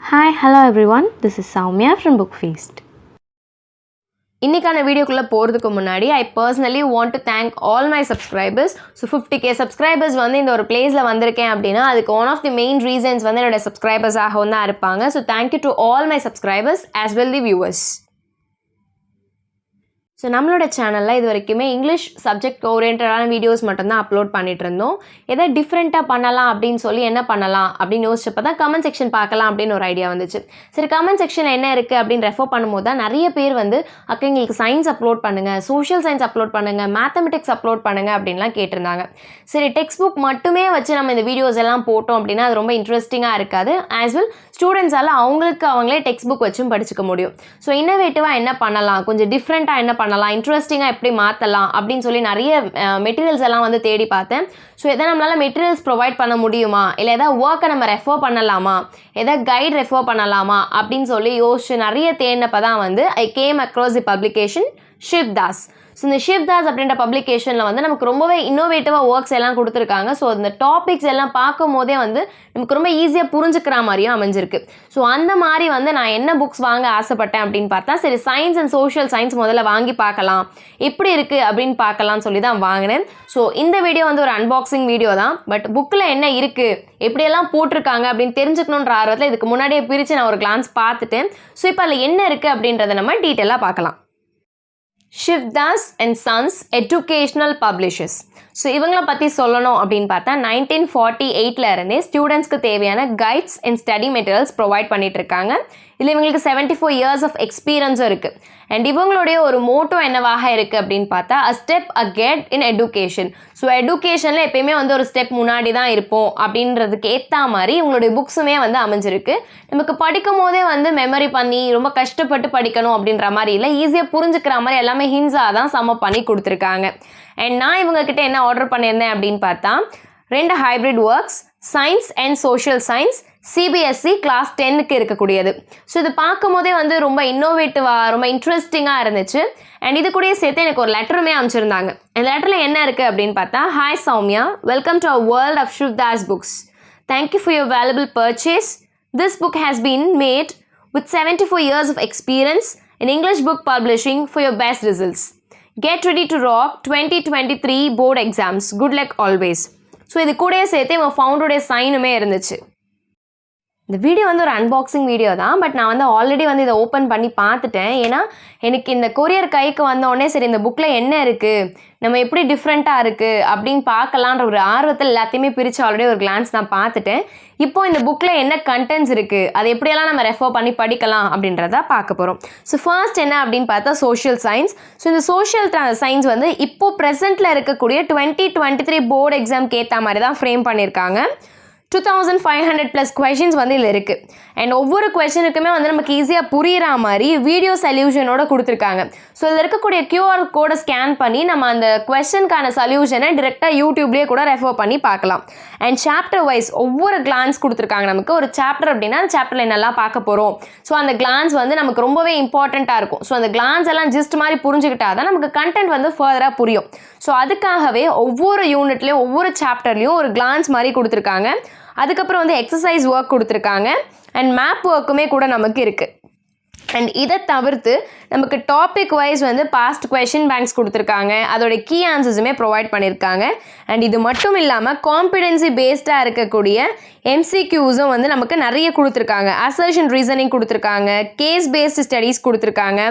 Hi, hello everyone. This is Soumya from Book Feast. இன்னைக்கான வீடியோக்குள்ள போறதுக்கு முன்னாடி I personally want to thank all my subscribers. So 50k subscribers வந்து இந்த ஒரு பிளேஸ்ல வந்திருக்கேன் அப்படினா அதுக்கு one of the main reasons வந்து என்னோட subscribers ஆக தான் இருப்பாங்க. So thank you to all my subscribers as well the viewers. So நம்மளோட சேனலில் இது வரைக்குமே இங்கிலீஷ் சப்ஜெக்ட் ஓரியன்டான வீடியோஸ் மட்டும்தான் அப்லோட் பண்ணிகிட்டு இருந்தோம். எதை டிஃப்ரெண்ட்டாக பண்ணலாம் அப்படின்னு சொல்லி என்ன பண்ணலாம் அப்படின்னு யோசிச்சப்போ தான் கமெண்ட் செக்ஷன் பார்க்கலாம் அப்படின்னு ஒரு ஐடியா வந்துச்சு. சரி, கமெண்ட் செக்ஷன் என்ன இருக்குது அப்படின்னு ரெஃபர் பண்ணும்போது தான் நிறைய பேர் வந்து அக்கா எங்களுக்கு சயின்ஸ் அப்லோட் பண்ணுங்கள், சோஷியல் சயின்ஸ் அப்லோட் பண்ணுங்கள், மேத்தமெட்டிக்ஸ் அப்லோட் பண்ணுங்கள் அப்படின்லாம் கேட்டிருந்தாங்க. சரி, டெக்ஸ்ட் புக் மட்டுமே வச்சு நம்ம இந்த வீடியோஸ் எல்லாம் போட்டோம் அப்படின்னா அது ரொம்ப இன்ட்ரெஸ்டிங்காக இருக்காது. ஆஸ் வெல் ஸ்டூடெண்ட்ஸால் அவங்களே டெக்ஸ்ட் புக் வச்சும் படிச்சுக்க முடியும். ஸோ இன்னோவேட்டிவாக என்ன பண்ணலாம், கொஞ்சம் டிஃப்ரெண்ட்டாக என்ன பண்ணலாம், இன்ட்ரெஸ்டிங்காக எப்படி மாற்றலாம் அப்படின்னு சொல்லி நிறைய மெட்டீரியல்ஸ் எல்லாம் வந்து தேடி பார்த்தேன். ஸோ எதை நம்மளால் மெட்டீரியல்ஸ் ப்ரொவைட் பண்ண முடியுமா, இல்லை எதாவது ஒர்க்கை நம்ம ரெஃபர் பண்ணலாமா, எதாவது கைட் ரெஃபர் பண்ணலாமா அப்படின்னு சொல்லி யோசிச்சு நிறைய தேடினப்போ தான் வந்து I came across the publication Shivdas. So இந்த ஷிவ்தாஸ் அப்படின்ற பப்ளிகேஷனில் வந்து நமக்கு ரொம்பவே இன்னோவேட்டிவாக ஒர்க்ஸ் எல்லாம் கொடுத்துருக்காங்க. ஸோ இந்த டாபிக்ஸ் எல்லாம் பார்க்கும் போதே வந்து நமக்கு ரொம்ப ஈஸியாக புரிஞ்சுக்கிற மாதிரியும் அமைஞ்சிருக்கு. ஸோ அந்த மாதிரி வந்து நான் என்ன புக்ஸ் வாங்க ஆசைப்பட்டேன் அப்படின்னு பார்த்தா, சரி சயின்ஸ் அண்ட் சோஷியல் சயின்ஸ் முதல்ல வாங்கி பார்க்கலாம், எப்படி இருக்குது அப்படின்னு பார்க்கலாம்னு சொல்லி தான் வாங்கினேன். ஸோ இந்த வீடியோ வந்து ஒரு அன்பாக்சிங் வீடியோ தான். பட் புக்கில் என்ன இருக்குது, எப்படியெல்லாம் போட்டிருக்காங்க அப்படின்னு தெரிஞ்சுக்கணுன்ற ஆர்வத்தில் இதுக்கு முன்னாடியே பிரித்து நான் ஒரு கிளான்ஸ் பார்த்துட்டேன். ஸோ இப்போ அதில் என்ன இருக்குது அப்படின்றத நம்ம டீட்டெயிலாக பார்க்கலாம். Shivdas and Sons Educational Publishers. So இவங்களை பற்றி சொல்லணும் அப்படின்னு பார்த்தா 1948 இருந்தே ஸ்டூடெண்ட்ஸ்க்கு தேவையான guides and study materials provide பண்ணிட்டு இருக்காங்க. இதில் இவங்களுக்கு 74 years ஆஃப் எக்ஸ்பீரியன்ஸும் இருக்குது. அண்ட் இவங்களுடைய ஒரு மோட்டோ என்னவாக இருக்குது அப்படின்னு பார்த்தா a step ahead in education. So எடுகேஷனில் எப்பயுமே வந்து ஒரு ஸ்டெப் முன்னாடி தான் இருப்போம் அப்படின்றதுக்கு ஏற்ற மாதிரி இவங்களுடைய புக்ஸுமே வந்து அமைஞ்சிருக்கு. நமக்கு படிக்கும் போதே வந்து மெமரி பண்ணி ரொம்ப கஷ்டப்பட்டு படிக்கணும் அப்படின்ற மாதிரி இல்லை, ஈஸியாக புரிஞ்சுக்கிற மாதிரி எல்லாமே ஹின்ஸாக தான் சம பண்ணி கொடுத்துருக்காங்க. அண்ட் நான் இவங்கக்கிட்ட என்ன ஆர்டர் பண்ணியிருந்தேன் அப்படின்னு பார்த்தா 2 hybrid works, science and social science, cbse Class 10க்கு இருக்கக்கூடியது. ஸோ இது பார்க்கும் போதே வந்து ரொம்ப இன்னோவேட்டிவாக ரொம்ப இன்ட்ரெஸ்டிங்காக இருந்துச்சு. அண்ட் இது கூடயே சேர்த்து எனக்கு ஒரு லெட்டருமே அமைச்சிருந்தாங்க. இந்த லெட்டரில் என்ன இருக்குது அப்படின்னு பார்த்தா, hi Soumya, welcome to our world of Shivdas books. Thank you for your valuable purchase. This book has been made with 74 years of experience in English book publishing for your best results. Get ready to rock 2023 board exams. Good luck always. So இது கூடயே சேர்த்து இவன் ஃபவுண்டருடைய சைனுமே இருந்துச்சு. இந்த video வந்து ஒரு unboxing video தான். But நான் வந்து ஆல்ரெடி வந்து இதை ஓப்பன் பண்ணி பார்த்துட்டேன். ஏன்னா எனக்கு இந்த கொரியர் கைக்கு வந்தோடனே சரி இந்த புக்கில் என்ன இருக்குது, நம்ம எப்படி டிஃப்ரெண்ட்டாக இருக்குது அப்படின்னு பார்க்கலான்ற ஒரு ஆர்வத்தில் எல்லாத்தையுமே பிரித்து ஆல்ரெடி ஒரு கிளான்ஸ் நான் பார்த்துட்டேன். இப்போது இந்த புக்கில் என்ன கண்டென்ட்ஸ் இருக்குது, அது எப்படியெல்லாம் நம்ம ரெஃபர் பண்ணி படிக்கலாம் அப்படின்றத பார்க்க போகிறோம். ஸோ ஃபர்ஸ்ட் என்ன அப்படின்னு பார்த்தா சோஷியல் சயின்ஸ். ஸோ இந்த சோஷியல் சயின்ஸ் வந்து இப்போது ப்ரெசென்ட்டில் இருக்கக்கூடிய 2023 போர்டு எக்ஸாம்க்கு ஏற்ற மாதிரி தான் ஃப்ரேம் பண்ணியிருக்காங்க. 2500+ கொஷின்ஸ் வந்து இதில் இருக்குது. அண்ட் ஒவ்வொரு கொஷனுக்குமே வந்து நமக்கு ஈஸியாக புரிகிற மாதிரி வீடியோ சொல்யூஷனோட கொடுத்துருக்காங்க. ஸோ இதில் இருக்கக்கூடிய QR கோடை ஸ்கேன் பண்ணி நம்ம அந்த கொஷனுக்கான சொல்யூஷனை டிரெக்டாக யூடியூப்லேயே கூட ரெஃபர் பண்ணி பார்க்கலாம். அண்ட் சாப்டர் வைஸ் ஒவ்வொரு கிளான்ஸ் கொடுத்துருக்காங்க. நமக்கு ஒரு சாப்டர் அப்படின்னா அந்த சாப்டரில் என்னெல்லாம் பார்க்க போகிறோம். ஸோ அந்த கிளான்ஸ் வந்து நமக்கு ரொம்பவே இம்பார்ட்டண்ட்டாக இருக்கும். ஸோ அந்த கிளான்ஸ் எல்லாம் ஜஸ்ட் மாதிரி புரிஞ்சுக்கிட்டா தான் நமக்கு கண்டென்ட் வந்து ஃபர்தராக புரியும். ஸோ அதுக்காகவே ஒவ்வொரு யூனிட்லேயும் ஒவ்வொரு சாப்டர்லேயும் ஒரு கிளான்ஸ் மாதிரி கொடுத்துருக்காங்க. அதுக்கப்புறம் வந்து எக்ஸசைஸ் ஒர்க் கொடுத்துருக்காங்க. அண்ட் மேப் ஒர்க்குமே கூட நமக்கு இருக்குது. அண்ட் இதை தவிர்த்து நமக்கு டாபிக் வைஸ் வந்து பாஸ்ட் கொஷின் பேங்க்ஸ் கொடுத்துருக்காங்க. அதோட கீ ஆன்சர்ஸுமே ப்ரொவைட் பண்ணியிருக்காங்க. அண்ட் இது மட்டும் இல்லாமல் காம்பிடென்சி பேஸ்டாக இருக்கக்கூடிய MCQஸும் வந்து நமக்கு நிறைய கொடுத்துருக்காங்க. அசர்ஷன் ரீசனிங் கொடுத்துருக்காங்க, கேஸ் பேஸ்டு ஸ்டடீஸ் கொடுத்துருக்காங்க,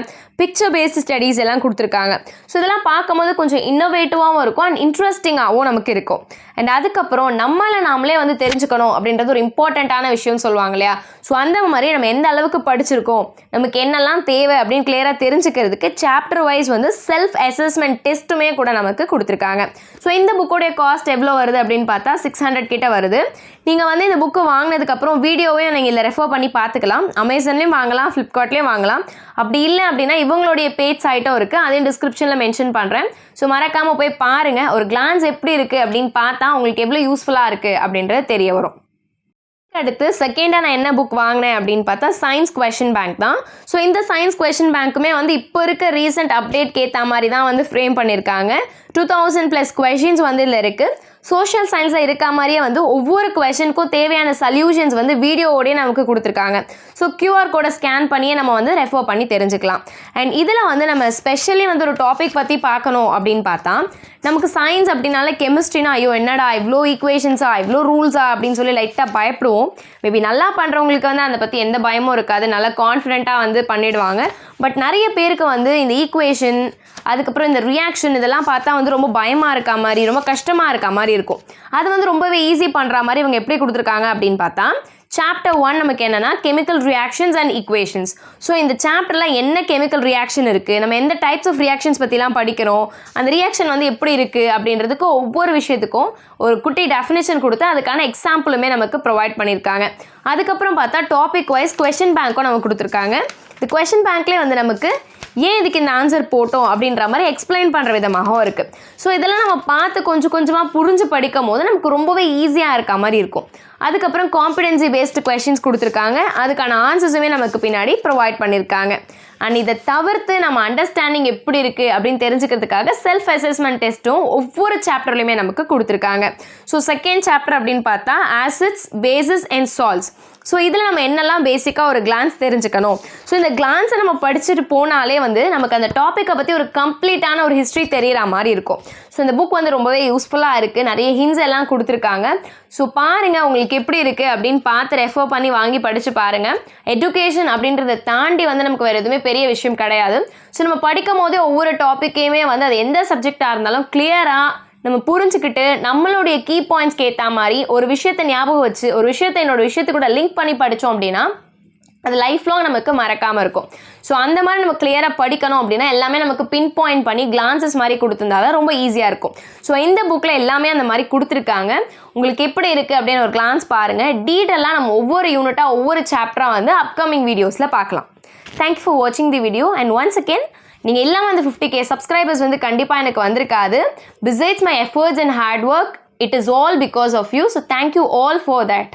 பிக்சர் பேஸ்டு ஸ்டடீஸ் எல்லாம் கொடுத்துருக்காங்க. ஸோ இதெல்லாம் பார்க்கும்போது கொஞ்சம் இன்னோவேட்டிவாகவும் இருக்கும் அண்ட் இன்ட்ரெஸ்டிங்காகவும் நமக்கு இருக்கும். அண்ட் அதுக்கப்புறம் நாமளே வந்து தெரிஞ்சுக்கணும் அப்படின்றது ஒரு இம்பார்ட்டண்ட்டான விஷயம் சொல்லுவாங்க இல்லையா. ஸோ அந்த மாதிரி நம்ம எந்த அளவுக்கு படிச்சிருக்கோம், நமக்கு என்னெல்லாம் தேவை அப்படின்னு கிளியராக தெரிஞ்சுக்கிறதுக்கு சாப்டர் வைஸ் வந்து செல்ஃப் அசஸ்மெண்ட் டெஸ்ட்டுமே கூட நமக்கு கொடுத்துருக்காங்க. ஸோ இந்த புக்கோடைய காஸ்ட் எவ்வளோ வருது அப்படின்னு பார்த்தா 600 கிட்ட வருது. நீங்கள் வந்து இந்த புக்கு வாங்கினதுக்கப்புறம் வீடியோவே நீங்கள் இதில் ரெஃபர் பண்ணி பார்த்துக்கலாம். அமேசான்லேயும் வாங்கலாம், ஃப்ளிப்கார்ட்லேயும் வாங்கலாம். அப்படி இல்லை அப்படின்னா இவங்களுடைய பேஜ் சைட்டும் இருக்குது, அதையும் டிஸ்கிரிப்ஷனில் மென்ஷன் பண்ணுறேன். ஸோ மறக்காமல் போய் பாருங்கள். ஒரு கிளான்ஸ் எப்படி இருக்குது அப்படின்னு பார்த்தா உங்களுக்கு எவ்வளோ யூஸ்ஃபுல்லாக இருக்குது அப்படின்றது தெரிய வரும். அடுத்து செகண்டாக நான் என்ன புக் வாங்கினேன் அப்படின்னு பார்த்தா சயின்ஸ் கொஷின் பேங்க் தான். ஸோ இந்த சயின்ஸ் கொஷின் பேங்க்குமே வந்து இப்போ இருக்க ரீசெண்ட் அப்டேட்க்கு ஏற்ற மாதிரி தான் வந்து ஃப்ரேம் பண்ணியிருக்காங்க. 2000+ கொஷின்ஸ் வந்து இதில் இருக்குது. சோஷியல் சயின்ஸில் இருக்க மாதிரியே வந்து ஒவ்வொரு கொஷனுக்கும் தேவையான சொல்யூஷன்ஸ் வந்து வீடியோவோடய நமக்கு கொடுத்துருக்காங்க. ஸோ QR கோடை ஸ்கேன் பண்ணியே நம்ம வந்து ரெஃபர் பண்ணி தெரிஞ்சுக்கலாம். அண்ட் இதில் வந்து நம்ம ஸ்பெஷலி வந்து ஒரு டாபிக் பற்றி பார்க்கணும் அப்படின்னு பார்த்தா, நமக்கு சயின்ஸ் அப்படின்னால கெமிஸ்ட்ரினா ஐயோ என்னடா இவ்வளோ ஈக்குவேஷன்ஸா இவ்வளோ ரூல்ஸா அப்படின்னு சொல்லி லைட்டாக பயப்படுவோம். மேபி நல்லா பண்ணுறவங்களுக்கு வந்து அதை பற்றி எந்த பயமும் இருக்காது, நல்லா கான்ஃபிடென்ட்டாக வந்து பண்ணிடுவாங்க. பட் நிறைய பேருக்கு வந்து இந்த ஈக்குவேஷன் அதுக்கப்புறம் இந்த ரியாக்ஷன் இதெல்லாம் பார்த்தா வந்து ரொம்ப பயமாக இருக்க மாதிரி ரொம்ப கஷ்டமாக இருக்க மாதிரி இருக்கும். அது வந்து ரொம்பவே ஈஸி பண்ணுற மாதிரி இவங்க எப்படி கொடுத்துருக்காங்க அப்படின்னு பார்த்தா, சாப்டர் 1 நமக்கு என்னென்னா chemical reactions and equations. So இந்த சாப்டரில் என்ன கெமிக்கல் ரியாக்ஷன் இருக்குது, நம்ம எந்த டைப்ஸ் ஆஃப் ரியாக்ஷன்ஸ் பற்றிலாம் படிக்கிறோம், அந்த ரியாக்ஷன் வந்து எப்படி இருக்குது அப்படின்றதுக்கு ஒவ்வொரு விஷயத்துக்கும் ஒரு குட்டி டெஃபினேஷன் கொடுத்து அதுக்கான எக்ஸாம்பிளுமே நமக்கு ப்ரொவைட் பண்ணியிருக்காங்க. அதுக்கப்புறம் பார்த்தா டாபிக் வைஸ் கொஷின் பேங்க்கும் நமக்கு கொடுத்துருக்காங்க. இந்த கொஷின் பேங்க்லேயே வந்து நமக்கு ஏன் இதுக்கு இந்த ஆன்சர் போட்டோம் அப்படின்ற மாதிரி எக்ஸ்பிளைன் பண்ணுற விதமாகவும் இருக்குது. ஸோ இதெல்லாம் நம்ம பார்த்து கொஞ்சம் கொஞ்சமாக புரிஞ்சு படிக்கும் போது நமக்கு ரொம்பவே ஈஸியாக இருக்க மாதிரி இருக்கும். அதுக்கப்புறம் காம்பிடென்சி பேஸ்டு கொஷின்ஸ் கொடுத்துருக்காங்க, அதுக்கான ஆன்சர்ஸுமே நமக்கு பின்னாடி ப்ரொவைட் பண்ணியிருக்காங்க. அண்ட் இதை தவிர்த்து நம்ம அண்டர்ஸ்டாண்டிங் எப்படி இருக்குது அப்படின்னு தெரிஞ்சுக்கிறதுக்காக செல்ஃப் அசஸ்மெண்ட் டெஸ்ட்டும் ஒவ்வொரு சாப்டர்லையுமே நமக்கு கொடுத்துருக்காங்க. ஸோ செகண்ட் சாப்டர் அப்படின்னு பார்த்தா acids, bases and salts. So இதில் நம்ம என்னெல்லாம் பேசிக்காக ஒரு கிளான்ஸ் தெரிஞ்சுக்கணும். ஸோ இந்த கிளான்ஸை நம்ம படிச்சுட்டு போனாலே வந்து நமக்கு அந்த டாப்பிக்கை பற்றி ஒரு கம்ப்ளீட்டான ஒரு ஹிஸ்ட்ரி தெரிகிற மாதிரி இருக்கும். ஸோ இந்த புக் வந்து ரொம்பவே யூஸ்ஃபுல்லாக இருக்குது, நிறைய ஹிண்ட்ஸ் எல்லாம் கொடுத்துருக்காங்க. ஸோ பாருங்கள் உங்களுக்கு எப்படி இருக்குது அப்படின்னு பார்த்து ரெஃபர் பண்ணி வாங்கி படித்து பாருங்கள். எஜுகேஷன் அப்படின்றத தாண்டி வந்து நமக்கு வேறு எதுவுமே பெரிய விஷயம் கிடையாது. ஸோ நம்ம படிக்கும் போதே ஒவ்வொரு டாப்பிக்கையுமே வந்து அது எந்த சப்ஜெக்டாக இருந்தாலும் கிளியராக நம்ம புரிஞ்சுக்கிட்டு நம்மளுடைய கீ பாயிண்ட்ஸ்க்கு ஏற்ற மாதிரி ஒரு விஷயத்தை ஞாபகம் வச்சு ஒரு விஷயத்தை என்னோட விஷயத்துக்கூட லிங்க் பண்ணி படித்தோம் அப்படின்னா அது லைஃப் லாங் நமக்கு மறக்காமல் இருக்கும். ஸோ அந்த மாதிரி நம்ம கிளியராக படிக்கணும் அப்படின்னா எல்லாமே நமக்கு பின் பாயிண்ட் பண்ணி கிளான்சஸ் மாதிரி கொடுத்துருந்தா தான் ரொம்ப ஈஸியாக இருக்கும். ஸோ இந்த புக்கில் எல்லாமே அந்த மாதிரி கொடுத்துருக்காங்க. உங்களுக்கு எப்படி இருக்குது அப்படின்னு ஒரு கிளான்ஸ் பாருங்கள். டீட்டெயிலாக நம்ம ஒவ்வொரு யூனிட்டாக ஒவ்வொரு சாப்டராக வந்து அப்கமிங் வீடியோஸில் பார்க்கலாம். தேங்க்யூ ஃபார் வாட்சிங் the video. And once again நீங்கள் இல்லாமல் அந்த 50K சப்ஸ்கிரைபர்ஸ் வந்து கண்டிப்பாக எனக்கு வந்திருக்காது. Besides my efforts and hard work, it is all because of you. So thank you all for that.